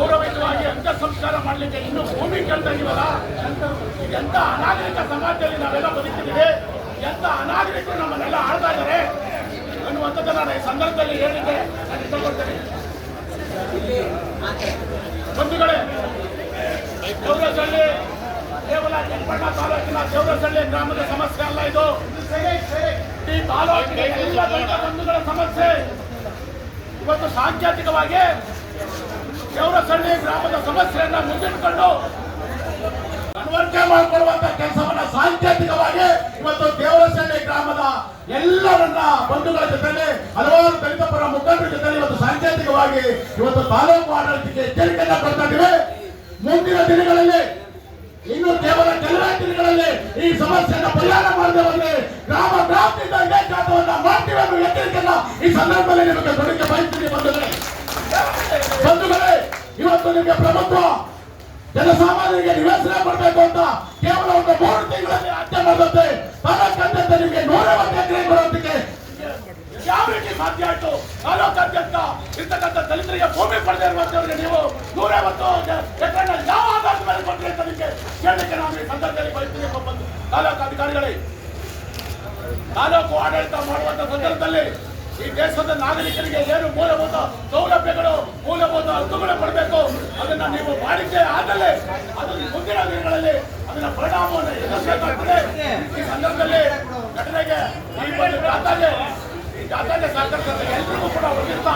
ಗೌರವಯುತವಾಗಿ ಅಂತ್ಯ ಸಂಸ್ಕಾರ ಮಾಡಲಿಕ್ಕೆ ಇನ್ನೂ ಭೂಮಿ ಕೇಳ್ತಾ ಇದೀವಲ್ಲ. ಎಂತ ಅನಾಗರಿಕ ಸಮಾಜದಲ್ಲಿ ನಾವೆಲ್ಲ ಬದುಕಿದ್ದೀವಿ, ಎಂತ ಅನಾಗರಿಕರು ನಮ್ಮನ್ನೆಲ್ಲ ಆಳ್ತಾ ಇದ್ದಾರೆ ಅನ್ನುವಂಥದ್ದನ್ನ ನಾನು ಈ ಸಂದರ್ಭದಲ್ಲಿ ಹೇಳಿದ್ದೆ. ನಾನು ಇಷ್ಟಪಡ್ತೇನೆ. ಬಂಧುಗಳೇ, ದೇವರಸಳ್ಳಿ ಕೇವಲ ಕೆಂಪಣ್ಣ ತಾಲೂಕಿನ ದೇವರಸಳ್ಳಿ ಗ್ರಾಮದ ಸಮಸ್ಯೆ ಅಲ್ಲ ಇದು. ಈ ತಾಲೂಕಿನ ಎಲ್ಲ ದಲಿತ ಬಂಧುಗಳ ಸಮಸ್ಯೆ. ಇವತ್ತು ಸಾಂಕೇತಿಕವಾಗಿ ದೇವರಸಳ್ಳಿ ಗ್ರಾಮದ ಸಮಸ್ಯೆಯನ್ನ ಮುಂದಿಟ್ಟುಕೊಂಡು ಮನವರಿಕೆ ಮಾಡಿಕೊಳ್ಳುವಂತ ಕೆಲಸವನ್ನ ಸಾಂಕೇತಿಕವಾಗಿ ಇವತ್ತು ದೇವರಸಳ್ಳಿ ಗ್ರಾಮದ ಎಲ್ಲರನ್ನ ಬಂಧುಗಳ ಜೊತೆಲಿ ಹಲವಾರು ದಲಿತ ಪರ ಮುಖಂಡರ ಜೊತೆ ಇವತ್ತು ಸಾಂಕೇತಿಕವಾಗಿ ಇವತ್ತು ತಾಲೂಕು ಆಡಳಿತಕ್ಕೆ ಎಚ್ಚರಿಕೆಯನ್ನ ಕೊಡ್ತಾ ಇದ್ದೀವಿ. ಮುಂದಿನ ದಿನಗಳಲ್ಲಿ ಇನ್ನು ಕೇವಲ ಕೆಲವೇ ದಿನಗಳಲ್ಲಿ ಈ ಸಮಸ್ಯೆಯನ್ನು ಪರಿಹಾರ ಮಾಡದೆ ಬಂದ್ರೆ ಗ್ರಾಮದಿಂದ ಇದೇ ಜಾತವನ್ನ ಮಾಡ್ತೀವಿ ಅನ್ನೋ ಎಚ್ಚರಿಕೆಯನ್ನ ಈ ಸಂದರ್ಭದಲ್ಲಿ ನಿಮಗೆ ಕೊಡಕ್ಕೆ ಬಯಸ್ತೀನಿ. ಬಂಧುಗಳೇ, ಇವತ್ತು ನಿಮಗೆ ಪ್ರಭುತ್ವ ಜನಸಾಮಾನ್ಯರಿಗೆ ನಿವೇಶನ ಮಾಡಬೇಕು ಅಂತ ಕೇವಲ ಒಂದು 3 ತಿಂಗಳಲ್ಲಿ ಆಜ್ಞೆ ಮಾಡುತ್ತೆ. ತಾಲೂಕಾದ್ಯಂತ ನಿಮಗೆ 150 ಎಕರೆ ಬರೋದಕ್ಕೆ ಯಾವ ರೀತಿ ಸಾಧ್ಯ ಆಯ್ತು? ತಾಲೂಕಾದ್ಯಂತ ಇರ್ತಕ್ಕಂಥ ದಲಿತರಿಗೆ ಭೂಮಿ ಪಡೆದೇ ಇರುವಂತವರಿಗೆ ನೀವು 150 ಎಕರೆನ ಯಾವ ಆಧಾರದ ಮೇಲೆ ಕೊಟ್ಟರೆ ಅಂತ ನಿಮಗೆ ಕೇಳಲಿಕ್ಕೆ ನಾನು ಈ ಸಂದರ್ಭದಲ್ಲಿ ಬಯಸ್ತೀನಿ. ತಾಲೂಕು ಅಧಿಕಾರಿಗಳೇ, ತಾಲೂಕು ಆಡಳಿತ ಮಾಡುವಂತ ಸಂದರ್ಭದಲ್ಲಿ ಈ ದೇಶದ ನಾಗರಿಕರಿಗೆ ಏನು ಮೂಲಭೂತ ಸೌಲಭ್ಯಗಳು, ಮೂಲಭೂತ ಹಕ್ಕುಗಳು ಕೊಡಬೇಕು ಅದನ್ನ ನೀವು ಮಾಡಿದ್ದೆ ಆದಲ್ಲೇ ಅದನ್ನು ಮುಂದಿನ ದಿನಗಳಲ್ಲಿ ಅದನ್ನ ಪರಿಣಾಮವನ್ನು ಎದುರಿಸಬೇಕಾಗ್ತದೆ. ಈ ಸಂದರ್ಭದಲ್ಲಿ ಘಟನೆಗೆ ಈ ಜಾತ್ರೆ ಸಹಕರಿಸಿದ ಎಲ್ರಿಗೂ ಕೂಡ ಹೋಗಿರ್ತಾ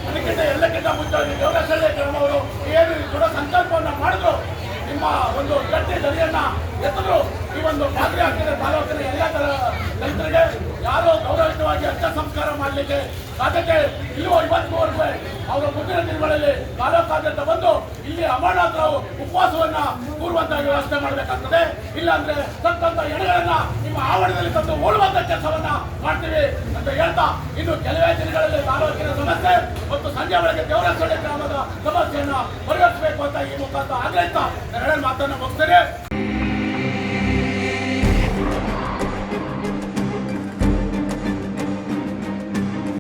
ಅದಕ್ಕಿಂತ ಎಲ್ಲಕ್ಕಿಂತ ಮುಂಚೆ ದೇವರಸಳ್ಳಿ ಗ್ರಾಮವರು ಏನು ದೃಢ ಸಂಕಲ್ಪವನ್ನು ಮಾಡಿದ್ರು, ನಿಮ್ಮ ಒಂದು ಗಟ್ಟಿ ಧ್ವನಿಯನ್ನ ಎತ್ತಿದ್ರು. ಈ ಒಂದು ಮಾದರಿ ಆಗ್ತದೆ ತಾಲೂಕಿನ ಎಲ್ಲ ದಲಿತರಿಗೆ ಯಾರೋ ಗೌರವಯುತವಾಗಿ ಅಂತ್ಯ ಸಂಸ್ಕಾರ ಮಾಡಲಿಕ್ಕೆ ಸಾಧ್ಯತೆ ಇಲ್ಲವೋ ಇವತ್ತಿನವರೆಗೂ ಅವರ ಮುಂದಿನ ದಿನಗಳಲ್ಲಿ ತಾಲೂಕಾದ್ಯಂತ ಬಂದು ಇಲ್ಲಿ ಅಮರನಾಥರಾವ್ ಉಪವಾಸವನ್ನ ಕೂರುವಂತ ವ್ಯವಸ್ಥೆ ಮಾಡಬೇಕಾಗ್ತದೆ. ಇಲ್ಲಾಂದ್ರೆ ತಂತ ಎಣೆಗಳನ್ನ ನಿಮ್ಮ ಆವರಣದಲ್ಲಿ ತಂದು ಓಡುವಂತ ಕೆಲಸವನ್ನ ಮಾಡ್ತೀವಿ ಅಂತ ಹೇಳ್ತಾ ಇನ್ನು ಕೆಲವೇ ದಿನಗಳಲ್ಲಿ ತಾಲೂಕಿನ ಸಮಸ್ಯೆ ಮತ್ತು ಸಂಜೆ ಒಳಗೆ ದೇವರಸಳ್ಳಿ ಗ್ರಾಮದ ಸಮಸ್ಯೆಯನ್ನ ಪರಿಹರಿಸಬೇಕು ಅಂತ ಈ ಮುಖಾಂತರ ಆಗ್ರಹಿಸ್ತಾ ಎರಡು ಮಾತನ್ನು ಮುಗಿಸ್ತೇನೆ.